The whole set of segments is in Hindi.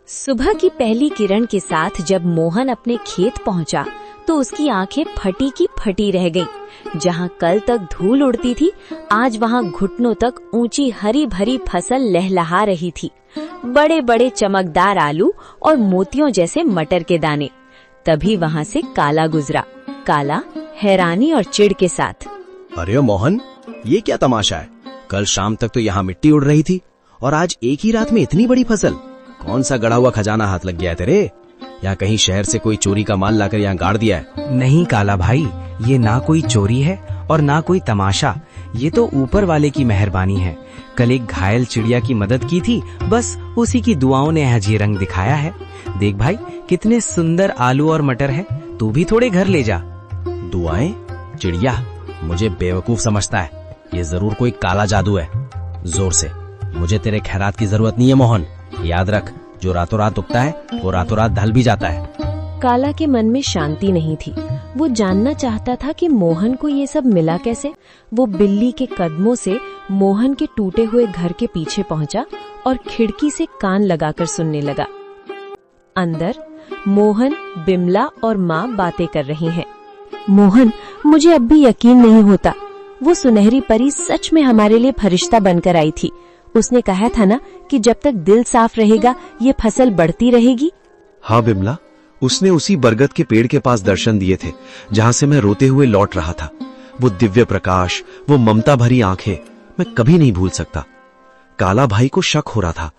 सुबह की पहली किरण के साथ जब मोहन अपने खेत पहुंचा तो उसकी आंखें फटी की फटी रह गईं। जहां कल तक धूल उड़ती थी, आज वहां घुटनों तक ऊंची हरी भरी फसल लहलहा रही थी। बड़े बड़े चमकदार आलू और मोतियों जैसे मटर के दाने। तभी वहां से काला गुजरा। काला हैरानी और चिढ़ के साथ, अरे मोहन, ये क्या तमाशा है? कल शाम तक तो यहाँ मिट्टी उड़ रही थी और आज एक ही रात में इतनी बड़ी फसल। कौन सा गड़ा हुआ खजाना हाथ लग गया है तेरे? या कहीं शहर से कोई चोरी का माल लाकर यहाँ गाड़ दिया है? नहीं काला भाई, ये ना कोई चोरी है और ना कोई तमाशा। ये तो ऊपर वाले की मेहरबानी है। कल एक घायल चिड़िया की मदद की थी, बस उसी की दुआओं ने आज ये रंग दिखाया है। देख भाई, कितने सुंदर आलू और मटर है। तू भी थोड़े घर ले जा। दुआएं? चिड़िया मुझे बेवकूफ समझता है। ये जरूर कोई काला जादू है। जोर से, मुझे तेरे खैरात की जरूरत नहीं है मोहन। याद रख, जो रातों रात उगता है वो रातों रात ढल भी जाता है। काला के मन में शांति नहीं थी। वो जानना चाहता था कि मोहन को ये सब मिला कैसे। वो बिल्ली के कदमों से मोहन के टूटे हुए घर के पीछे पहुंचा और खिड़की से कान लगाकर सुनने लगा। अंदर मोहन, बिमला और माँ बातें कर रही हैं। मोहन, मुझे अब भी यकीन नहीं होता। वो सुनहरी परी सच में हमारे लिए फरिश्ता बनकर आई थी। उसने कहा था ना कि जब तक दिल साफ रहेगा ये फसल बढ़ती रहेगी। हाँ बिमला, उसने उसी बरगद के पेड़ के पास दर्शन दिए थे जहाँ से मैं रोते हुए लौट रहा था। वो दिव्य प्रकाश, वो ममता भरी आंखें, मैं कभी नहीं भूल सकता। काला भाई को शक हो रहा था,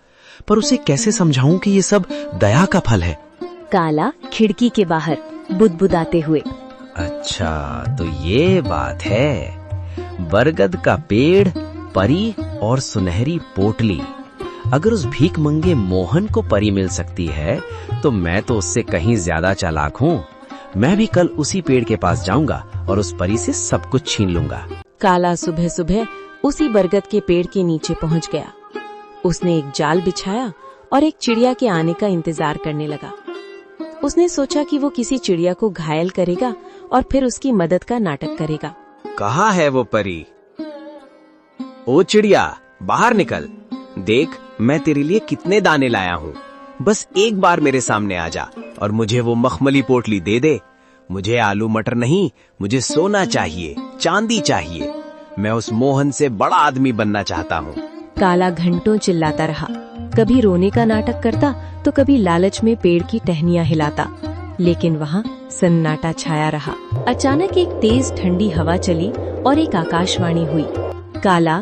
पर उसे कैसे समझाऊं कि ये सब दया का फल है। काला खिड़की के बाहर बुदबुदाते हुए, अच्छा तो ये बात है। बरगद का पेड़, परी और सुनहरी पोटली। अगर उस भीख मंगे मोहन को परी मिल सकती है तो मैं तो उससे कहीं ज्यादा चालाक हूँ। मैं भी कल उसी पेड़ के पास जाऊंगा और उस परी से सब कुछ छीन लूंगा। काला सुबह सुबह उसी बरगद के पेड़ के नीचे पहुंच गया। उसने एक जाल बिछाया और एक चिड़िया के आने का इंतजार करने लगा। उसने सोचा कि वो किसी चिड़िया को घायल करेगा और फिर उसकी मदद का नाटक करेगा। कहाँ है वो परी? ओ चिड़िया, बाहर निकल। देख, मैं तेरे लिए कितने दाने लाया हूँ। बस एक बार मेरे सामने आ जा और मुझे वो मखमली पोटली दे दे। मुझे आलू मटर नहीं, मुझे सोना चाहिए, चांदी चाहिए। मैं उस मोहन से बड़ा आदमी बनना चाहता हूँ। काला घंटों चिल्लाता रहा। कभी रोने का नाटक करता तो कभी लालच में पेड़ की टहनियां हिलाता, लेकिन वहाँ सन्नाटा छाया रहा। अचानक एक तेज ठंडी हवा चली और एक आकाशवाणी हुई। काला,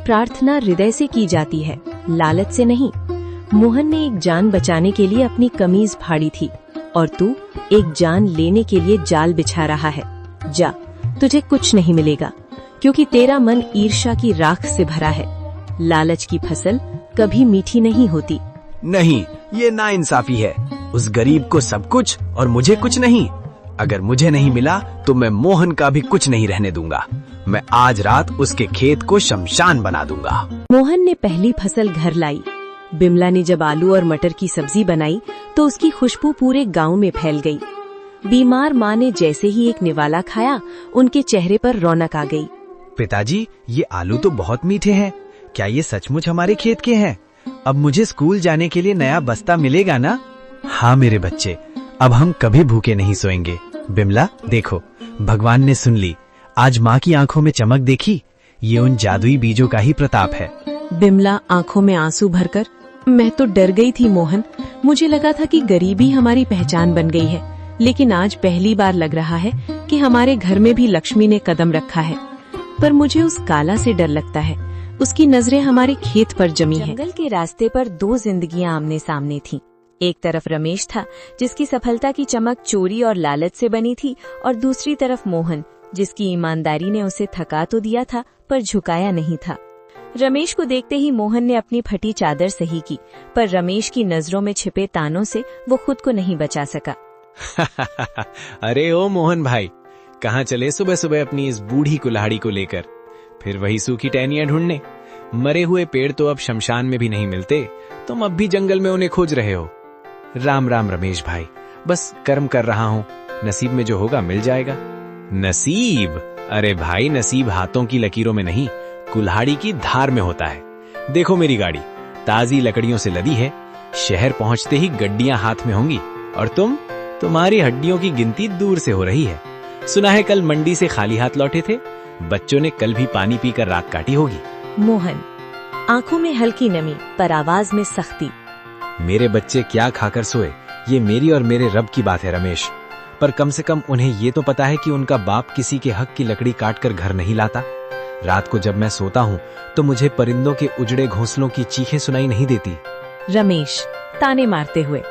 प्रार्थना हृदय से की जाती है, लालच से नहीं। मोहन ने एक जान बचाने के लिए अपनी कमीज फाड़ी थी और तू एक जान लेने के लिए जाल बिछा रहा है। जा, तुझे कुछ नहीं मिलेगा क्योंकि तेरा मन ईर्ष्या की राख से भरा है। लालच की फसल कभी मीठी नहीं होती। नहीं, ये नाइंसाफी है। उस गरीब को सब कुछ और मुझे कुछ नहीं। अगर मुझे नहीं मिला तो मैं मोहन का भी कुछ नहीं रहने दूंगा। मैं आज रात उसके खेत को शमशान बना दूंगा। मोहन ने पहली फसल घर लाई। बिमला ने जब आलू और मटर की सब्जी बनाई तो उसकी खुशबू पूरे गांव में फैल गई। बीमार माँ ने जैसे ही एक निवाला खाया, उनके चेहरे पर रौनक आ गई। पिताजी, ये आलू तो बहुत मीठे हैं। क्या ये सचमुच हमारे खेत के हैं? अब मुझे स्कूल जाने के लिए नया बस्ता मिलेगा ना? हाँ मेरे बच्चे, अब हम कभी भूखे नहीं सोएंगे। बिमला देखो, भगवान ने सुन ली। आज माँ की आंखों में चमक देखी? ये उन जादुई बीजों का ही प्रताप है। बिमला आंखों में आंसू भरकर, मैं तो डर गई थी मोहन। मुझे लगा था कि गरीबी हमारी पहचान बन गई है, लेकिन आज पहली बार लग रहा है कि हमारे घर में भी लक्ष्मी ने कदम रखा है। पर मुझे उस काला से डर लगता है। उसकी नजरें हमारे खेत पर जमी हैं। जंगल के रास्ते पर दो जिंदगियां आमने सामने थीं। एक तरफ रमेश था, जिसकी सफलता की चमक चोरी और लालच से बनी थी, और दूसरी तरफ मोहन, जिसकी ईमानदारी ने उसे थका तो दिया था पर झुकाया नहीं था। रमेश को देखते ही मोहन ने अपनी फटी चादर सही की, पर रमेश की नजरों में छिपे तानों से वो खुद को नहीं बचा सका। अरे ओ मोहन भाई, कहाँ चले सुबह सुबह अपनी इस बूढ़ी कुल्हाड़ी को लेकर? फिर वही सूखी टहनियां ढूंढने? मरे हुए पेड़ तो अब शमशान में भी नहीं मिलते, तुम अब भी जंगल में उन्हें खोज रहे हो। राम राम रमेश भाई, बस कर्म कर रहा हूँ, नसीब में जो होगा मिल जाएगा। नसीब? अरे भाई, नसीब हाथों की लकीरों में नहीं, कुल्हाड़ी की धार में होता है। देखो मेरी गाड़ी ताजी लकड़ियों से लदी है, शहर पहुंचते ही गड्डियां हाथ में होंगी और तुम्हारी हड्डियों की गिनती दूर से हो रही है। सुना है कल मंडी से खाली हाथ लौटे थे। बच्चों ने कल भी पानी पीकर रात काटी होगी। मोहन, आंखों में हल्की नमी पर आवाज में सख्ती। मेरे बच्चे क्या खाकर सोए, ये मेरी और मेरे रब की बात है रमेश। पर कम से कम उन्हें ये तो पता है कि उनका बाप किसी के हक की लकड़ी काटकर घर नहीं लाता। रात को जब मैं सोता हूँ तो मुझे परिंदों के उजड़े घोंसलों की चीखें सुनाई नहीं देती। रमेश ताने मारते हुए।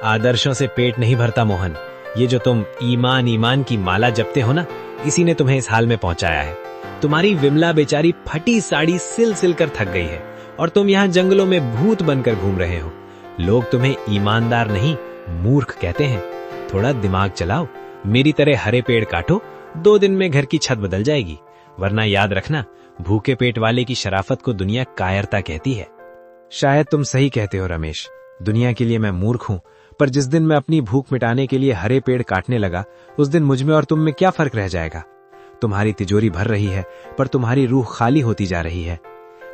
आदर्शों से पेट नहीं भरता मोहन। ये जो तुम ईमान ईमान की माला जपते हो ना, इसी ने तुम्हें इस हाल में पहुंचाया है। तुम्हारी विमला बेचारी फटी साड़ी सिल सिल कर थक गई है और तुम यहाँ जंगलों में भूत बनकर घूम रहे हो। लोग तुम्हें ईमानदार नहीं मूर्ख कहते हैं। थोड़ा दिमाग चलाओ, मेरी तरह हरे पेड़ काटो, 2 दिन में घर की छत बदल जाएगी। वरना याद रखना, भूखे पेट वाले की शराफत को दुनिया कायरता कहती है। शायद तुम सही कहते हो रमेश, दुनिया के लिए मैं मूर्ख हूं, पर जिस दिन मैं अपनी भूख मिटाने के लिए हरे पेड़ काटने लगा, उस दिन मुझ में और तुम में क्या फर्क रह जाएगा। तुम्हारी तिजोरी भर रही है पर तुम्हारी रूह खाली होती जा रही है।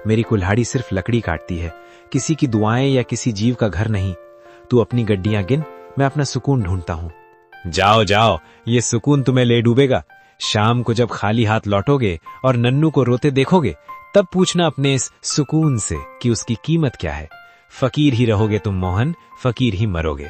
मेरी कुल्हाड़ी सिर्फ लकड़ी काटती है, किसी की दुआएं या किसी जीव का घर नहीं। तू अपनी गड्डियां गिन, मैं अपना सुकून ढूंढता हूं। जाओ जाओ, ये सुकून तुम्हें ले डूबेगा। शाम को जब खाली हाथ लौटोगे और नन्नू को रोते देखोगे, तब पूछना अपने इस सुकून से कि उसकी कीमत क्या है। फकीर ही रहोगे तुम मोहन, फकीर ही मरोगे।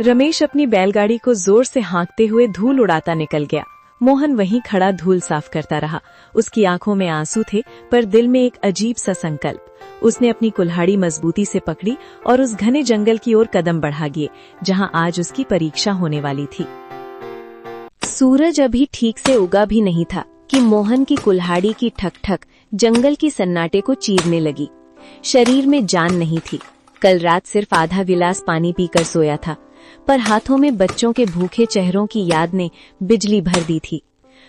रमेश अपनी बैलगाड़ी को जोर से हाँकते हुए धूल उड़ाता निकल गया। मोहन वहीं खड़ा धूल साफ करता रहा। उसकी आंखों में आंसू थे पर दिल में एक अजीब सा संकल्प। उसने अपनी कुल्हाड़ी मजबूती से पकड़ी और उस घने जंगल की ओर कदम बढ़ा गए जहां आज उसकी परीक्षा होने वाली थी। सूरज अभी ठीक से उगा भी नहीं था कि मोहन की कुल्हाड़ी की ठक ठक जंगल की सन्नाटे को चीरने लगी। शरीर में जान नहीं थी। कल रात सिर्फ आधा गिलास पानी पीकर सोया था, पर हाथों में बच्चों के भूखे चेहरों की याद ने बिजली भर दी थी।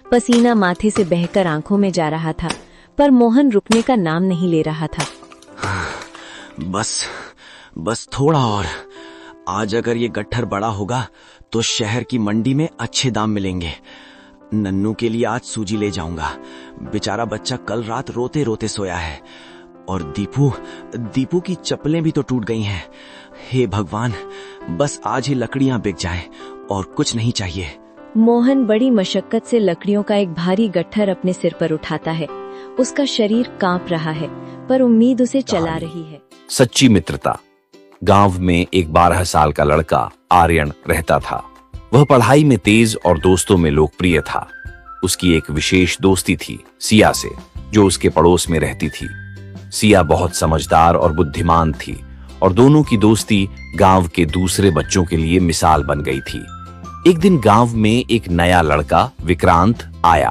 पसीना माथे से बहकर आंखों में जा रहा था, पर मोहन रुकने का नाम नहीं ले रहा था। बस थोड़ा और। आज अगर ये गट्ठर बड़ा होगा तो शहर की मंडी में अच्छे दाम मिलेंगे। नन्नू के लिए आज सूजी ले जाऊंगा। बेचारा बच्चा कल रात रोते रोते सोया है। और दीपू की चप्पलें भी तो टूट गई हैं। हे भगवान, बस आज ही लकड़ियां बिक जाएं और कुछ नहीं चाहिए। मोहन बड़ी मशक्कत से लकड़ियों का एक भारी गट्ठर अपने सिर पर उठाता है। उसका शरीर कांप रहा है, पर उम्मीद उसे चला रही है। सच्ची मित्रता। गांव में एक 12 साल का लड़का आर्यन रहता था। वह पढ़ाई में तेज और दोस्तों में लोकप्रिय था। उसकी एक विशेष दोस्ती थी सिया से, जो उसके पड़ोस में रहती थी। सिया बहुत समझदार और बुद्धिमान थी और दोनों की दोस्ती गांव के दूसरे बच्चों के लिए मिसाल बन गई थी। एक दिन गांव में एक नया लड़का विक्रांत आया।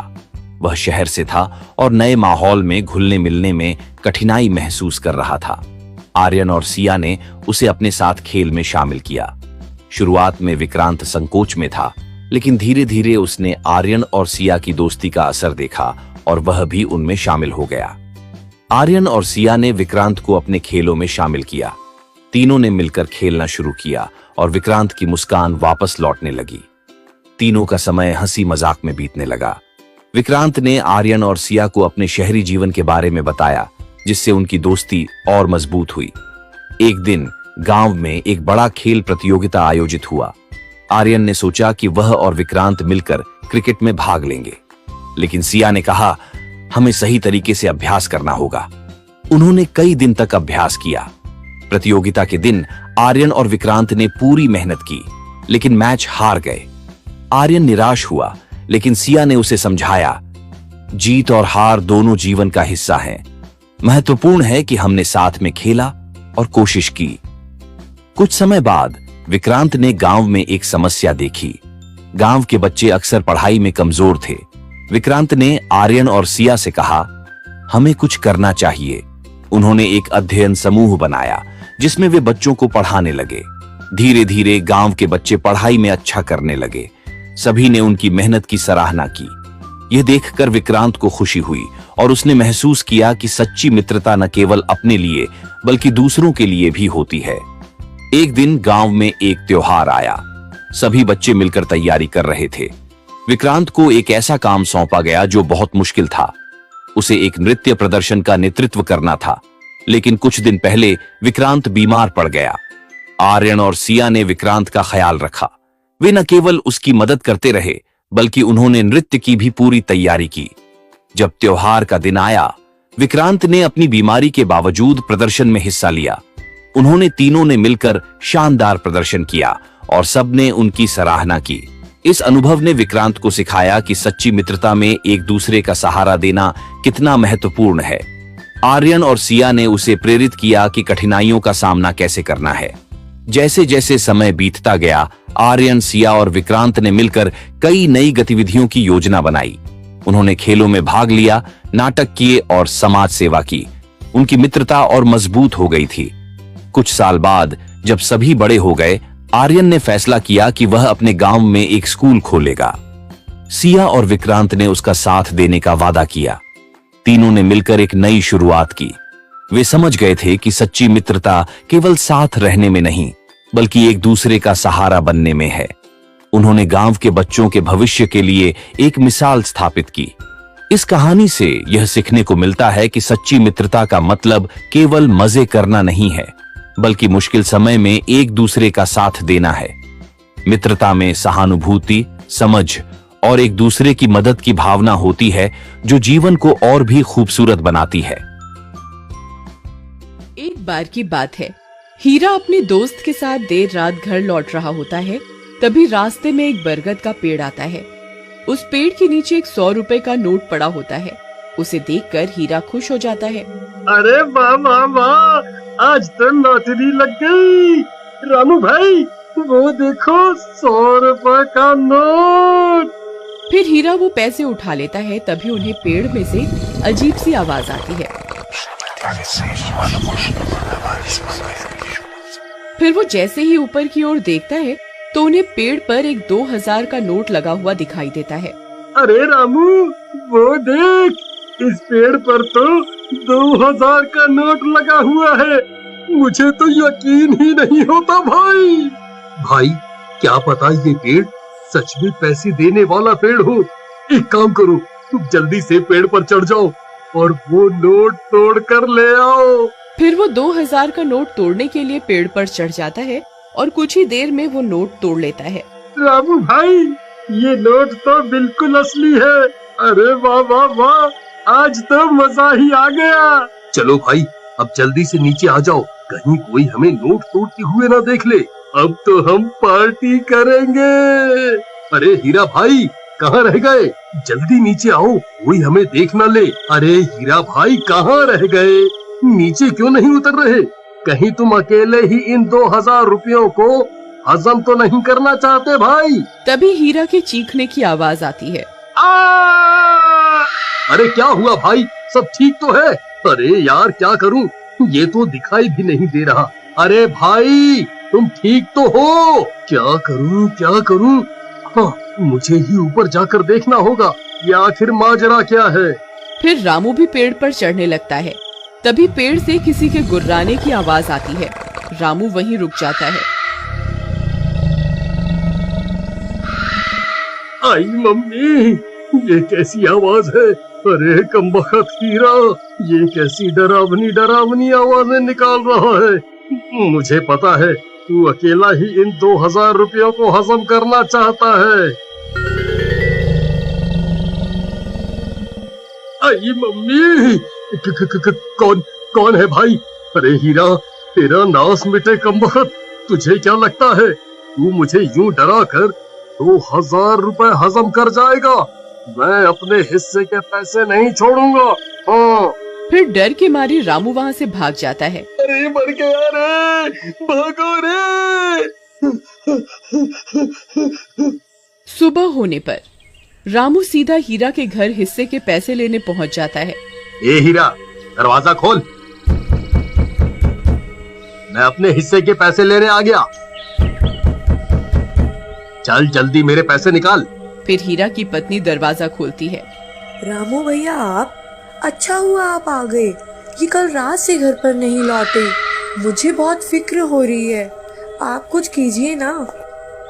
वह शहर से था और नए माहौल में घुलने मिलने में कठिनाई महसूस कर रहा था। आर्यन और सिया ने उसे अपने साथ खेल में शामिल किया। शुरुआत में विक्रांत संकोच में था, लेकिन धीरे धीरे उसने आर्यन और सिया की दोस्ती का असर देखा और वह भी उनमें शामिल हो गया। आर्यन और सिया ने विक्रांत को अपने खेलों में शामिल किया। तीनों ने मिलकर खेलना शुरू किया और विक्रांत की मुस्कान वापस लौटने लगी। तीनों का समय हंसी मजाक में बीतने लगा। विक्रांत ने आर्यन और सिया को अपने शहरी जीवन के बारे में बताया, जिससे उनकी दोस्ती और मजबूत हुई। एक दिन गांव में एक बड़ा खेल प्रतियोगिता आयोजित हुआ। आर्यन ने सोचा कि वह और विक्रांत मिलकर क्रिकेट में भाग लेंगे, लेकिन सिया ने कहा, हमें सही तरीके से अभ्यास करना होगा। उन्होंने कई दिन तक अभ्यास किया। प्रतियोगिता के दिन आर्यन और विक्रांत ने पूरी मेहनत की, लेकिन मैच हार गए। आर्यन निराश हुआ, लेकिन सिया ने उसे समझाया, जीत और हार दोनों जीवन का हिस्सा हैं। महत्वपूर्ण है कि हमने साथ में खेला और कोशिश की। कुछ समय बाद विक्रांत ने गांव में एक समस्या देखी। गांव के बच्चे अक्सर पढ़ाई में कमजोर थे। विक्रांत ने आर्यन और सिया से कहा, हमें कुछ करना चाहिए। उन्होंने एक अध्ययन समूह बनाया, जिसमें वे बच्चों को पढ़ाने लगे। धीरे धीरे गांव के बच्चे पढ़ाई में अच्छा करने लगे। सभी ने उनकी मेहनत की सराहना की। यह देखकर विक्रांत को खुशी हुई और उसने महसूस किया कि सच्ची मित्रता न केवल अपने लिए बल्कि दूसरों के लिए भी होती है। एक दिन गांव में एक त्योहार आया। सभी बच्चे मिलकर तैयारी कर रहे थे। विक्रांत को एक ऐसा काम सौंपा गया जो बहुत मुश्किल था। उसे एक नृत्य प्रदर्शन का नेतृत्व करना था, लेकिन कुछ दिन पहले विक्रांत बीमार पड़ गया। आर्यन और सिया ने विक्रांत का ख्याल रखा। वे न केवल उसकी मदद करते रहे बल्कि उन्होंने नृत्य की भी पूरी तैयारी की। जब त्योहार का दिन आया, विक्रांत ने अपनी बीमारी के बावजूद प्रदर्शन में हिस्सा लिया। उन्होंने तीनों ने मिलकर शानदार प्रदर्शन किया और सबने उनकी सराहना की। इस अनुभव ने विक्रांत को सिखाया कि सच्ची मित्रता में एक दूसरे का सहारा देना कितना महत्वपूर्ण है। आर्यन और सिया ने उसे प्रेरित किया कि कठिनाइयों का सामना कैसे करना है। जैसे जैसे समय बीतता गया, आर्यन, सिया और विक्रांत ने मिलकर कई नई गतिविधियों की योजना बनाई। उन्होंने खेलों में भाग लिया, नाटक किए और समाज सेवा की। उनकी मित्रता और मजबूत हो गई थी। कुछ साल बाद जब सभी बड़े हो गए, आर्यन ने फैसला किया कि वह अपने गांव में एक स्कूल खोलेगा। सिया और विक्रांत ने उसका साथ देने का वादा किया। तीनों ने मिलकर एक नई शुरुआत की। वे समझ गए थे कि सच्ची मित्रता केवल साथ रहने में नहीं, बल्कि एक दूसरे का सहारा बनने में है। उन्होंने गांव के बच्चों के भविष्य के लिए एक मिसाल स्थापित की। इस कहानी से यह सीखने को मिलता है कि सच्ची मित्रता का मतलब केवल मजे करना नहीं है, बल्कि मुश्किल समय में एक दूसरे का साथ देना है। मित्रता में सहानुभूति, समझ और एक दूसरे की मदद की भावना होती है, जो जीवन को और भी खूबसूरत बनाती है। एक बार की बात है, हीरा अपने दोस्त के साथ देर रात घर लौट रहा होता है। तभी रास्ते में एक बरगद का पेड़ आता है। उस पेड़ के नीचे एक 100 रुपए का नोट पड़ा होता है। उसे देखकर हीरा खुश हो जाता है। अरे वाह वाह वाह, आज तो लॉटरी लग गई। रामू भाई, वो देखो 100 रुपए का नोट। फिर हीरा वो पैसे उठा लेता है। तभी उन्हें पेड़ में से अजीब सी आवाज आती है। फिर वो जैसे ही ऊपर की ओर देखता है तो उन्हें पेड़ पर एक 2000 का नोट लगा हुआ दिखाई देता है। अरे रामू, वो देख, इस पेड़ पर तो 2000 का नोट लगा हुआ है। मुझे तो यकीन ही नहीं होता भाई। भाई, क्या पता ये पेड़ सच में पैसे देने वाला पेड़ हो। एक काम करो, तुम जल्दी से पेड़ पर चढ़ जाओ और वो नोट तोड़ कर ले आओ। फिर वो 2000 का नोट तोड़ने के लिए पेड़ पर चढ़ जाता है और कुछ ही देर में वो नोट तोड़ लेता है। रामू भाई, ये नोट तो बिल्कुल असली है। अरे वाह वाह वाह, आज तो मजा ही आ गया। चलो भाई, अब जल्दी से नीचे आ जाओ, कहीं कोई हमें नोट तोड़ते हुए ना देख ले। अब तो हम पार्टी करेंगे। अरे हीरा भाई, कहाँ रह गए? जल्दी नीचे आओ, कोई हमें देख ना ले। अरे हीरा भाई, कहाँ रह गए? नीचे क्यों नहीं उतर रहे? कहीं तुम अकेले ही इन 2000 रुपयों को हजम तो नहीं करना चाहते भाई? तभी हीरा के चीखने की आवाज आती है। अरे क्या हुआ भाई, सब ठीक तो है? अरे यार, क्या करूं, ये तो दिखाई भी नहीं दे रहा। अरे भाई, तुम ठीक तो हो? क्या करूं? हाँ, मुझे ही ऊपर जाकर देखना होगा, ये आखिर माजरा क्या है। फिर रामू भी पेड़ पर चढ़ने लगता है। तभी पेड़ से किसी के गुर्राने की आवाज आती है। रामू वहीं रुक जाता है। आई मम्मी, ये कैसी आवाज है? अरे कमबख्त हीरा, ये कैसी डरावनी आवाजें निकाल रहा है। मुझे पता है, तू अकेला ही इन 2000 रुपयों को हजम करना चाहता है। आई मम्मी, कौन है भाई? अरे हीरा, तेरा नाश मिटे कमबख्त। तुझे क्या लगता है तू मुझे यूं डरा कर 2000 रुपए हजम कर जाएगा? मैं अपने हिस्से के पैसे नहीं छोड़ूंगा। हाँ। फिर डर के मारे रामू वहाँ से भाग जाता है। अरे मर गया रे, भागो रे। सुबह होने पर रामू सीधा हीरा के घर हिस्से के पैसे लेने पहुँच जाता है। ए हीरा, दरवाजा खोल, मैं अपने हिस्से के पैसे लेने आ गया। चल जल्दी मेरे पैसे निकाल। फिर हीरा की पत्नी दरवाजा खोलती है। रामू भैया, आप अच्छा हुआ आप आ गए। ये कल रात से घर पर नहीं लौटे, मुझे बहुत फिक्र हो रही है। आप कुछ कीजिए ना।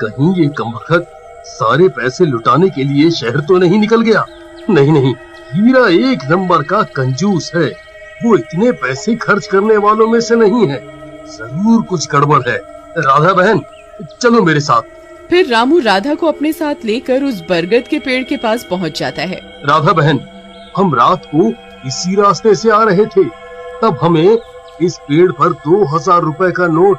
कहीं ये कमबख्त सारे पैसे लुटाने के लिए शहर तो नहीं निकल गया? नहीं, हीरा एक नंबर का कंजूस है। वो इतने पैसे खर्च करने वालों में से नहीं है। जरूर कुछ गड़बड़ है। राधा बहन, चलो मेरे साथ। फिर रामू राधा को अपने साथ लेकर उस बरगद के पेड़ के पास पहुंच जाता है। राधा बहन, हम रात को इसी रास्ते से आ रहे थे, तब हमें इस पेड़ पर 2000 रुपए का नोट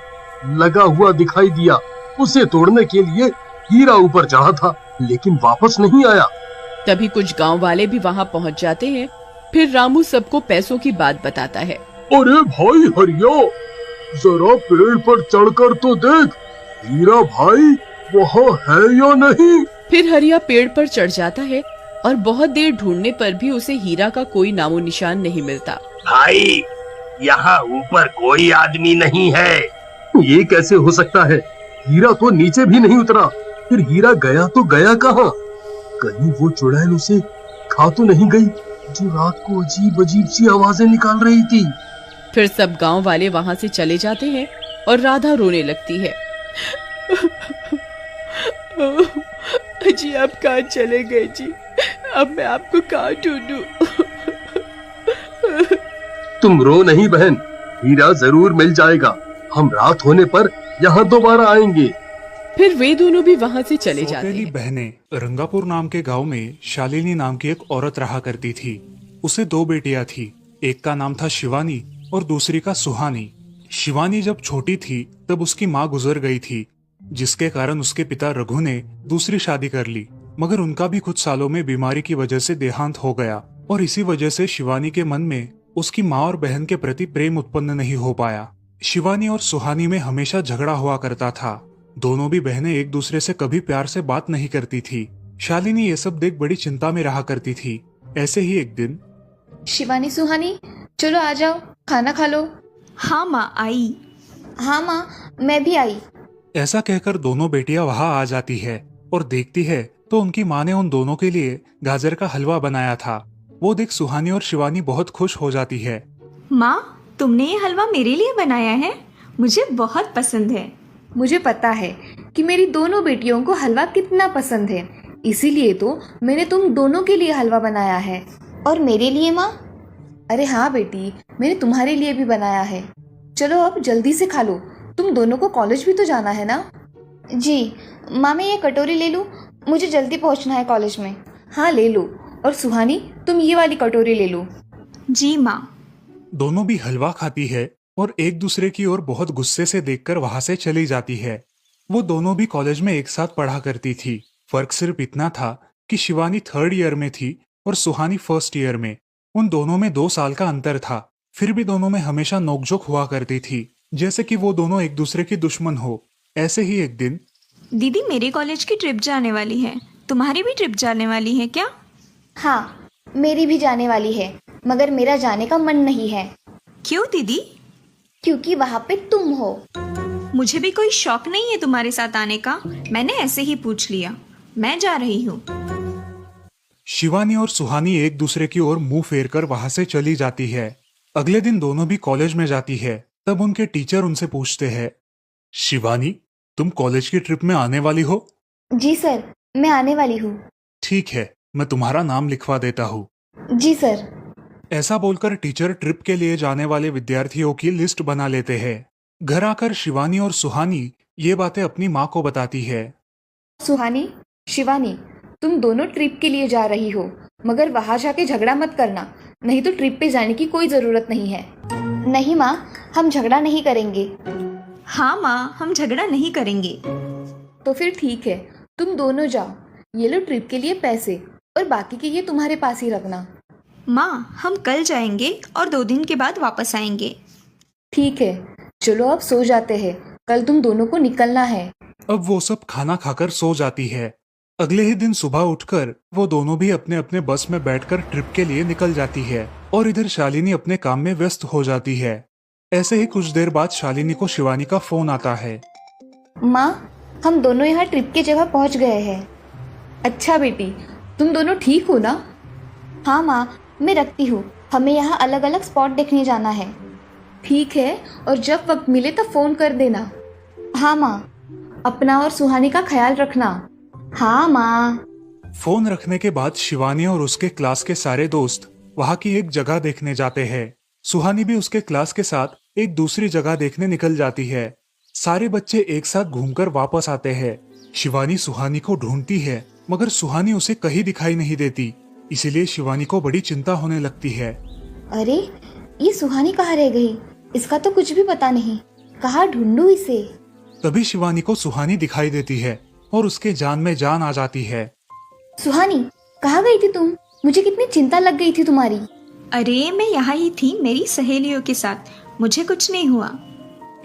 लगा हुआ दिखाई दिया। उसे तोड़ने के लिए हीरा ऊपर चढ़ा था, लेकिन वापस नहीं आया। तभी कुछ गांव वाले भी वहां पहुंच जाते हैं। फिर रामू सबको पैसों की बात बताता है। अरे भाई हरिया, जरा पेड़ पर चढ़कर तो देख, हीरा भाई वहाँ है या नहीं। फिर हरिया पेड़ पर चढ़ जाता है और बहुत देर ढूंढने पर भी उसे हीरा का कोई नामो निशान नहीं मिलता। भाई, यहाँ ऊपर कोई आदमी नहीं है। ये कैसे हो सकता है? हीरा तो नीचे भी नहीं उतरा। फिर हीरा गया तो गया कहाँ? कहीं वो चुड़ैल उसे खा तो नहीं गई, जो रात को अजीब अजीब सी आवाजें निकाल रही थी। फिर सब गांव वाले वहां से चले जाते हैं और राधा रोने लगती है। जी आप कहाँ चले गए जी? अब मैं आपको कहाँ ढूंढूं? तुम रो नहीं बहन, हीरा जरूर मिल जाएगा। हम रात होने पर यहाँ दोबारा आएंगे। फिर वे दोनों भी वहाँ से चले जाते सौतेली हैं। बहनें रंगापुर नाम के गांव में शालिनी नाम की एक औरत रहा करती थी। उसे 2 बेटियां थी। एक का नाम था शिवानी और दूसरी का सुहानी। शिवानी जब छोटी थी तब उसकी माँ गुजर गई थी, जिसके कारण उसके पिता रघु ने दूसरी शादी कर ली। मगर उनका भी कुछ सालों में बीमारी की वजह से देहांत हो गया और इसी वजह से शिवानी के मन में उसकी माँ और बहन के प्रति प्रेम उत्पन्न नहीं हो पाया। शिवानी और सुहानी में हमेशा झगड़ा हुआ करता था। दोनों भी बहनें एक दूसरे से कभी प्यार से बात नहीं करती थी। शालिनी ये सब देख बड़ी चिंता में रहा करती थी। ऐसे ही एक दिन, शिवानी, सुहानी, चलो आ जाओ, खाना खा लो। हाँ माँ, आई। हाँ माँ, मैं भी आई। ऐसा कहकर दोनों बेटियां वहां आ जाती है और देखती है तो उनकी माँ ने उन दोनों के लिए गाजर का हलवा बनाया था। वो देख सुहानी और शिवानी बहुत खुश हो जाती है। माँ, तुमने ये हलवा मेरे लिए बनाया है? मुझे बहुत पसंद है। मुझे पता है कि मेरी दोनों बेटियों को हलवा कितना पसंद है, इसीलिए तो मैंने तुम दोनों के लिए हलवा बनाया है। और मेरे लिए माँ? अरे हाँ बेटी, मैंने तुम्हारे लिए भी बनाया है। चलो अब जल्दी से खा लो, तुम दोनों को कॉलेज भी तो जाना है ना। जी माँ, मैं ये कटोरी ले लूँ? मुझे जल्दी पहुँचना है कॉलेज में। हाँ ले लो। और सुहानी, तुम ये वाली कटोरी ले लो। जी माँ। दोनों भी हलवा खाती है और एक दूसरे की ओर बहुत गुस्से से देखकर वहां से चली जाती है। वो दोनों भी कॉलेज में एक साथ पढ़ा करती थी। फर्क सिर्फ इतना था कि शिवानी 3rd ईयर में थी और सुहानी 1st ईयर में। उन दोनों में 2 साल का अंतर था। फिर भी दोनों में हमेशा नोकझोंक हुआ करती थी, जैसे कि वो दोनों एक दूसरे की दुश्मन हो। ऐसे ही एक दिन, दीदी, मेरे कॉलेज की ट्रिप जाने वाली है। तुम्हारी भी ट्रिप जाने वाली है क्या? हाँ, मेरी भी जाने वाली है, मगर मेरा जाने का मन नहीं है। क्यों दीदी? क्योंकि वहाँ पे तुम हो। मुझे भी कोई शौक नहीं है तुम्हारे साथ आने का। मैंने ऐसे ही पूछ लिया। मैं जा रही हूँ। शिवानी और सुहानी एक दूसरे की ओर मुंह फेरकर वहां से चली जाती है। अगले दिन दोनों भी कॉलेज में जाती है। तब उनके टीचर उनसे पूछते हैं, शिवानी, तुम कॉलेज की ट्रिप में आने वाली हो? जी सर, मैं आने वाली हूँ। ठीक है, मैं तुम्हारा नाम लिखवा देता हूँ। जी सर। ऐसा बोलकर टीचर ट्रिप के लिए जाने वाले विद्यार्थियों की लिस्ट बना लेते हैं। घर आकर शिवानी और सुहानी ये बातें अपनी माँ को बताती है। सुहानी, शिवानी, तुम दोनों ट्रिप के लिए जा रही हो, मगर वहाँ जाके झगड़ा मत करना, नहीं तो ट्रिप पे जाने की कोई जरूरत नहीं है। नहीं माँ, हम झगड़ा नहीं करेंगे। हाँ माँ, हम झगड़ा नहीं करेंगे। तो फिर ठीक है, तुम दोनों जाओ। ये लो ट्रिप के लिए पैसे, और बाकी के ये तुम्हारे पास ही रखना। माँ, हम कल जाएंगे और 2 दिन के बाद वापस आएंगे। ठीक है, चलो अब सो जाते हैं, कल तुम दोनों को निकलना है। अब वो सब खाना खाकर सो जाती है। अगले ही दिन सुबह उठकर वो दोनों भी अपने अपने बस में बैठकर ट्रिप के लिए निकल जाती है और इधर शालिनी अपने काम में व्यस्त हो जाती है। ऐसे ही कुछ देर बाद शालिनी को शिवानी का फोन आता है। माँ, हम दोनों यहाँ ट्रिप की जगह पहुँच गए हैं। अच्छा बेटी, तुम दोनों ठीक हो ना? हाँ माँ, मैं रखती हूँ, हमें यहाँ अलग अलग स्पॉट देखने जाना है। ठीक है, और जब वक्त मिले तो फोन कर देना। हाँ माँ, अपना और सुहानी का ख्याल रखना। हाँ माँ। फोन रखने के बाद शिवानी और उसके क्लास के सारे दोस्त वहाँ की एक जगह देखने जाते हैं। सुहानी भी उसके क्लास के साथ एक दूसरी जगह देखने निकल जाती है। सारे बच्चे एक साथ घूमकर वापस आते हैं। शिवानी सुहानी को ढूंढती है, मगर सुहानी उसे कहीं दिखाई नहीं देती। इसीलिए शिवानी को बड़ी चिंता होने लगती है। अरे ये सुहानी कहाँ रह गई? इसका तो कुछ भी पता नहीं। कहाँ ढूंढूं इसे? तभी शिवानी को सुहानी दिखाई देती है और उसके जान में जान आ जाती है। सुहानी, कहाँ गई थी तुम? मुझे कितनी चिंता लग गई थी तुम्हारी। अरे मैं यहाँ ही थी मेरी सहेलियों के साथ, मुझे कुछ नहीं हुआ।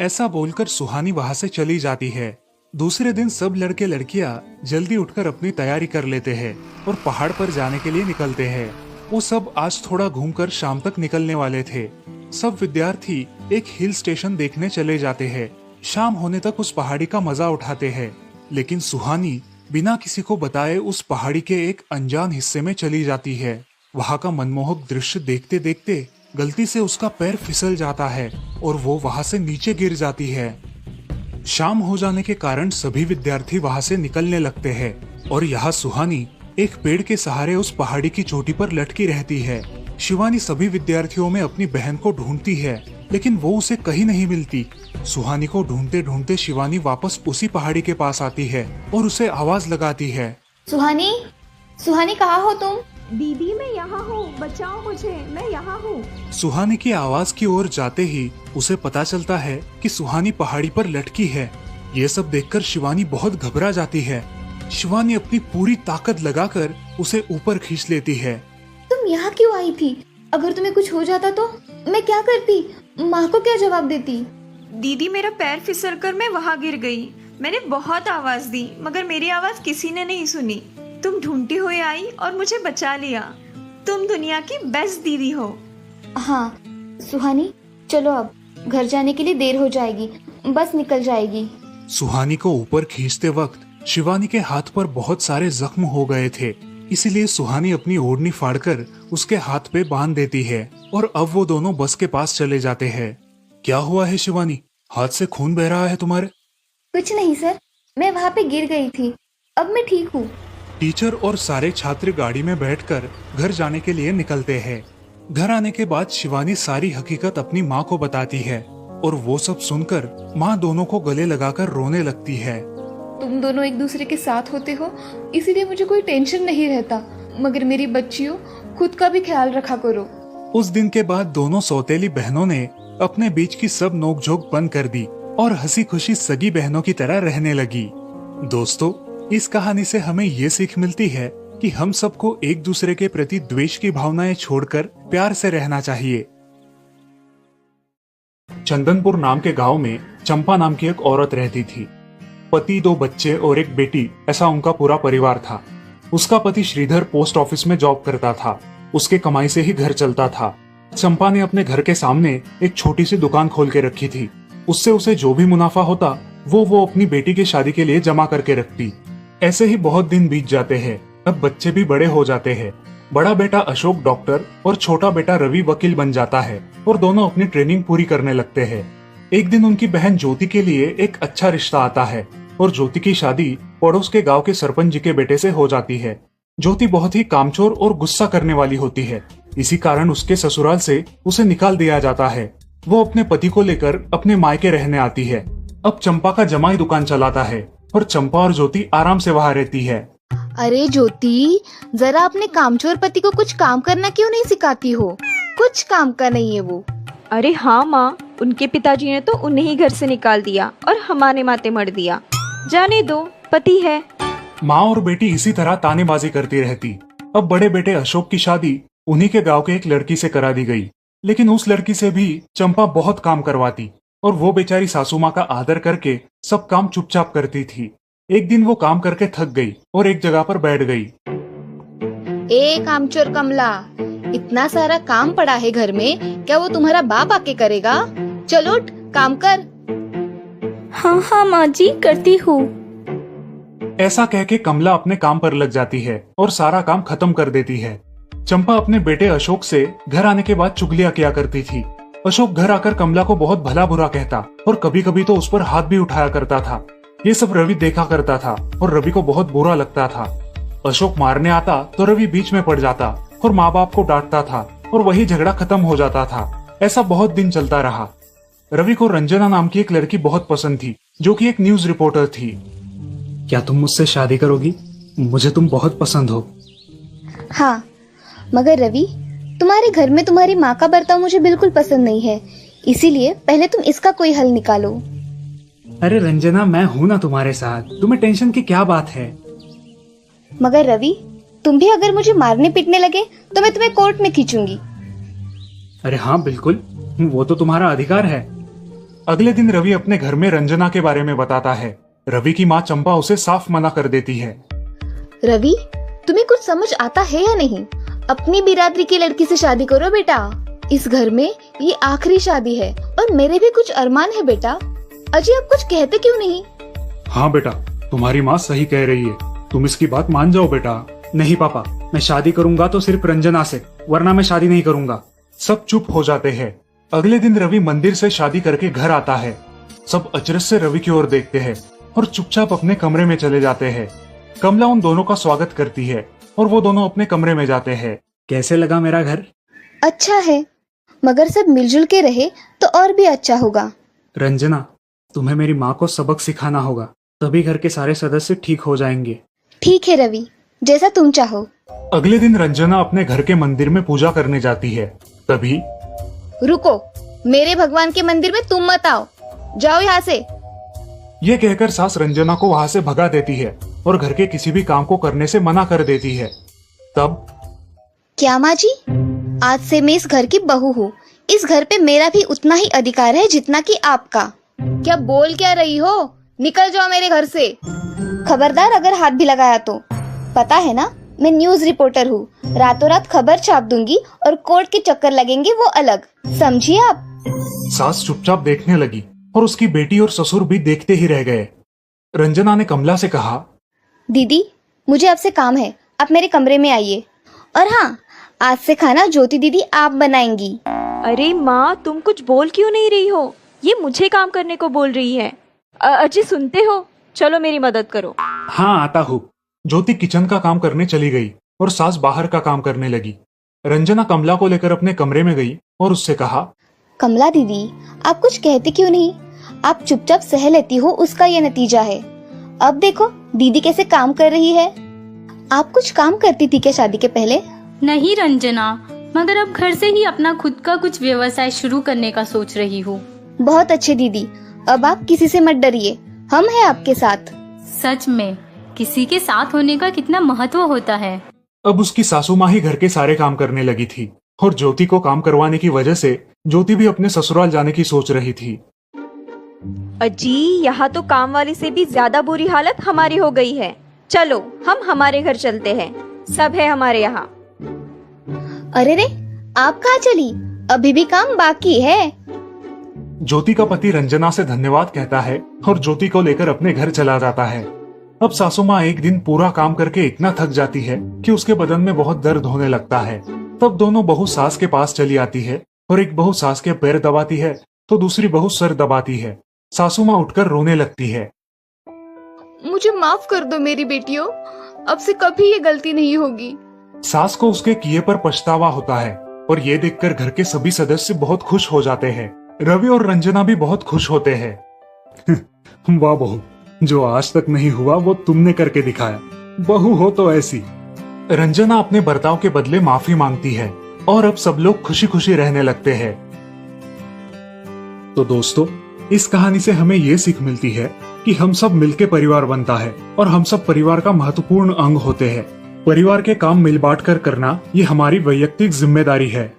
ऐसा बोलकर सुहानी वहाँ से चली जाती है। दूसरे दिन सब लड़के लड़कियाँ जल्दी उठकर अपनी तैयारी कर लेते हैं और पहाड़ पर जाने के लिए निकलते हैं। वो सब आज थोड़ा घूमकर शाम तक निकलने वाले थे। सब विद्यार्थी एक हिल स्टेशन देखने चले जाते हैं। शाम होने तक उस पहाड़ी का मजा उठाते हैं, लेकिन सुहानी बिना किसी को बताए उस पहाड़ी के एक अनजान हिस्से में चली जाती है। वहाँ का मनमोहक दृश्य देखते देखते गलती से उसका पैर फिसल जाता है और वो वहाँ से नीचे गिर जाती है। शाम हो जाने के कारण सभी विद्यार्थी वहाँ से निकलने लगते हैं और यहाँ सुहानी एक पेड़ के सहारे उस पहाड़ी की चोटी पर लटकी रहती है। शिवानी सभी विद्यार्थियों में अपनी बहन को ढूंढती है, लेकिन वो उसे कहीं नहीं मिलती। सुहानी को ढूंढते ढूंढते शिवानी वापस उसी पहाड़ी के पास आती है और उसे आवाज लगाती है। सुहानी, सुहानी कहाँ हो तुम? दीदी मैं यहाँ हूँ, बचाओ मुझे, मैं यहाँ हूँ। सुहानी की आवाज की ओर जाते ही उसे पता चलता है कि सुहानी पहाड़ी पर लटकी है। ये सब देखकर शिवानी बहुत घबरा जाती है। शिवानी अपनी पूरी ताकत लगाकर उसे ऊपर खींच लेती है। तुम यहाँ क्यों आई थी? अगर तुम्हें कुछ हो जाता तो मैं क्या करती? माँ को क्या जवाब देती? दीदी मेरा पैर फिसल कर मैं वहाँ गिर गई। मैंने बहुत आवाज दी मगर मेरी आवाज किसी ने नहीं सुनी। तुम ढूंढती हुई आई और मुझे बचा लिया। तुम दुनिया की बेस्ट दीदी हो। हाँ सुहानी, चलो अब घर जाने के लिए देर हो जाएगी, बस निकल जाएगी। सुहानी को ऊपर खींचते वक्त शिवानी के हाथ पर बहुत सारे जख्म हो गए थे, इसीलिए सुहानी अपनी ओढ़नी फाड़कर उसके हाथ पे बांध देती है और अब वो दोनों बस के पास चले जाते हैं। क्या हुआ है शिवानी? हाथ से खून बह रहा है तुम्हारे? कुछ नहीं सर, मैं वहाँ पे गिर गई थी, अब मैं ठीक हूँ। टीचर और सारे छात्र गाड़ी में बैठकर घर जाने के लिए निकलते हैं। घर आने के बाद शिवानी सारी हकीकत अपनी माँ को बताती है और वो सब सुनकर माँ दोनों को गले लगाकर रोने लगती है। तुम दोनों एक दूसरे के साथ होते हो, इसीलिए मुझे कोई टेंशन नहीं रहता, मगर मेरी बच्चियों खुद का भी ख्याल रखा करो। उस दिन के बाद दोनों सौतेली बहनों ने अपने बीच की सब नोकझोंक बंद कर दी और हंसी खुशी सगी बहनों की तरह रहने लगी। दोस्तों, इस कहानी से हमें ये सीख मिलती है कि हम सबको एक दूसरे के प्रति द्वेष की भावनाएं छोड़कर प्यार से रहना चाहिए। चंदनपुर नाम के गांव में चंपा नाम की एक औरत रहती थी। पति, 2 बच्चे और एक बेटी, ऐसा उनका पूरा परिवार था। उसका पति श्रीधर पोस्ट ऑफिस में जॉब करता था। उसके कमाई से ही घर चलता था। चंपा ने अपने घर के सामने एक छोटी सी दुकान खोल के रखी थी। उससे उसे जो भी मुनाफा होता वो अपनी बेटी की शादी के लिए जमा करके रखती। ऐसे ही बहुत दिन बीत जाते हैं। अब बच्चे भी बड़े हो जाते हैं। बड़ा बेटा अशोक डॉक्टर और छोटा बेटा रवि वकील बन जाता है और दोनों अपनी ट्रेनिंग पूरी करने लगते हैं। एक दिन उनकी बहन ज्योति के लिए एक अच्छा रिश्ता आता है और ज्योति की शादी पड़ोस के गांव के सरपंच जी के बेटे से हो जाती है। ज्योति बहुत ही कामचोर और गुस्सा करने वाली होती है। इसी कारण उसके ससुराल से उसे निकाल दिया जाता है। वो अपने पति को लेकर अपने मायके रहने आती है। अब चंपा का जमाई दुकान चलाता है और चंपा और ज्योति आराम से वहाँ रहती है। अरे ज्योति, जरा अपने कामचोर पति को कुछ काम करना क्यों नहीं सिखाती हो? कुछ काम का नहीं है वो। अरे हाँ माँ, उनके पिताजी ने तो उन्हें ही घर से निकाल दिया और हमारे माथे मर दिया। जाने दो, पति है। माँ और बेटी इसी तरह तानेबाजी करती रहती। अब बड़े बेटे अशोक की शादी उन्हीं के गांव के एक लड़की से करा दी गई, लेकिन उस लड़की से भी चंपा बहुत काम करवाती और वो बेचारी सासू माँ का आदर करके सब काम चुपचाप करती थी। एक दिन वो काम करके थक गई और एक जगह पर बैठ गई। ए कामचोर कमला, इतना सारा काम पड़ा है घर में, क्या वो तुम्हारा बाप आके करेगा? चलो उठ, काम कर। हाँ हाँ माँ जी, करती हूँ। ऐसा कह के कमला अपने काम पर लग जाती है और सारा काम खत्म कर देती है। चंपा अपने बेटे अशोक से घर आने के बाद चुगलियां किया करती थी। अशोक घर आकर कमला को बहुत भला बुरा कहता और कभी कभी तो उस पर हाथ भी उठाया करता था। ये सब रवि देखा करता था और रवि को बहुत बुरा लगता था। अशोक मारने आता तो रवि बीच में पड़ जाता और माँ बाप को डांटता था और वही झगड़ा खत्म हो जाता था। ऐसा बहुत दिन चलता रहा। रवि को रंजना नाम की एक लड़की बहुत पसंद थी, जो कि एक न्यूज रिपोर्टर थी। क्या तुम मुझसे शादी करोगी? मुझे तुम बहुत पसंद हो। हाँ, मगर रवि, तुम्हारे घर में तुम्हारी माँ का बर्ताव मुझे बिल्कुल पसंद नहीं है, इसीलिए पहले तुम इसका कोई हल निकालो। अरे रंजना, मैं हूँ ना तुम्हारे साथ, तुम्हें टेंशन की क्या बात है? मगर रवि, तुम भी अगर मुझे मारने पीटने लगे तो मैं तुम्हें कोर्ट में खींचूंगी। अरे हाँ बिल्कुल, वो तो तुम्हारा अधिकार है। अगले दिन रवि अपने घर में रंजना के बारे में बताता है। रवि की माँ चंपा उसे साफ मना कर देती है। रवि, तुम्हें कुछ समझ आता है या नहीं? अपनी बिरादरी की लड़की से शादी करो बेटा। इस घर में ये आखिरी शादी है और मेरे भी कुछ अरमान है बेटा। अजय, आप कुछ कहते क्यों नहीं? हाँ बेटा, तुम्हारी माँ सही कह रही है, तुम इसकी बात मान जाओ बेटा। नहीं पापा, मैं शादी करूंगा तो सिर्फ रंजना से, वरना मैं शादी नहीं करूंगा। सब चुप हो जाते हैं। अगले दिन रवि मंदिर से शादी करके घर आता है। सब अचरज से रवि की ओर देखते हैं और चुपचाप अपने कमरे में चले जाते हैं। कमला उन दोनों का स्वागत करती है और वो दोनों अपने कमरे में जाते हैं। कैसे लगा मेरा घर? अच्छा है, मगर सब मिलजुल के रहे तो और भी अच्छा होगा। रंजना, तुम्हें मेरी माँ को सबक सिखाना होगा, तभी घर के सारे सदस्य ठीक हो जाएंगे। ठीक है रवि, जैसा तुम चाहो। अगले दिन रंजना अपने घर के मंदिर में पूजा करने जाती है। तभी रुको, मेरे भगवान के मंदिर में तुम मत आओ, जाओ यहाँ से। ये कहकर सास रंजना को वहाँ से भगा देती है और घर के किसी भी काम को करने से मना कर देती है। तब क्या माँ जी, आज से मैं इस घर की बहू हूँ। इस घर पे मेरा भी उतना ही अधिकार है जितना कि आपका। क्या बोल क्या रही हो? निकल जाओ मेरे घर से। खबरदार अगर हाथ भी लगाया तो। पता है ना, मैं न्यूज रिपोर्टर हूँ। रातों रात खबर छाप दूंगी और कोर्ट के चक्कर लगेंगे वो अलग, समझिए आप। सास चुपचाप देखने लगी और उसकी बेटी और ससुर भी देखते ही रह गए। रंजना ने कमला से कहा, दीदी, मुझे आपसे काम है, आप मेरे कमरे में आइए। और हाँ, आज से खाना ज्योति दीदी आप बनाएंगी। अरे माँ, तुम कुछ बोल क्यों नहीं रही हो? ये मुझे काम करने को बोल रही है। अजय, सुनते हो? चलो मेरी मदद करो। हाँ आता हूँ। ज्योति किचन का काम करने चली गई और सास बाहर का काम करने लगी। रंजना कमला को लेकर अपने कमरे में गई और उससे कहा, कमला दीदी, आप कुछ कहते क्यों नहीं? आप चुपचाप सह लेती हो, उसका ये नतीजा है। अब देखो दीदी कैसे काम कर रही है। आप कुछ काम करती थी क्या शादी के पहले? नहीं रंजना, मगर अब घर से ही अपना खुद का कुछ व्यवसाय शुरू करने का सोच रही हूँ। बहुत अच्छे दीदी, अब आप किसी से मत डरिए, हम हैं आपके साथ। सच में किसी के साथ होने का कितना महत्व होता है। अब उसकी सासू माँ ही घर के सारे काम करने लगी थी और ज्योति को काम करवाने की वजह से ज्योति भी अपने ससुराल जाने की सोच रही थी। अजी, यहाँ तो काम वाली से भी ज्यादा बुरी हालत हमारी हो गई है। चलो हम हमारे घर चलते हैं, सब है हमारे यहाँ। अरे रे, आप कहाँ चली? अभी भी काम बाकी है। ज्योति का पति रंजना से धन्यवाद कहता है और ज्योति को लेकर अपने घर चला जाता है। अब सासू माँ एक दिन पूरा काम करके इतना थक जाती है कि उसके बदन में बहुत दर्द होने लगता है। तब दोनों बहू सास के पास चली आती है और एक बहू सास के पैर दबाती है तो दूसरी बहू सर दबाती है। सासू माँ उठकर रोने लगती है। मुझे माफ कर दो मेरी बेटियों, अब से कभी ये गलती नहीं होगी। सास को उसके किए पर पछतावा होता है और ये देखकर घर के सभी सदस्य बहुत खुश हो जाते हैं। रवि और रंजना भी बहुत खुश होते हैं। वाह बहू, जो आज तक नहीं हुआ वो तुमने करके दिखाया। बहू हो तो ऐसी। रंजना अपने बर्ताव के बदले माफी मांगती है और अब सब लोग खुशी खुशी रहने लगते हैं। तो दोस्तों, इस कहानी से हमें ये सीख मिलती है कि हम सब मिलके परिवार बनता है और हम सब परिवार का महत्वपूर्ण अंग होते हैं। परिवार के काम मिल बांट कर करना ये हमारी वैयक्तिक जिम्मेदारी है।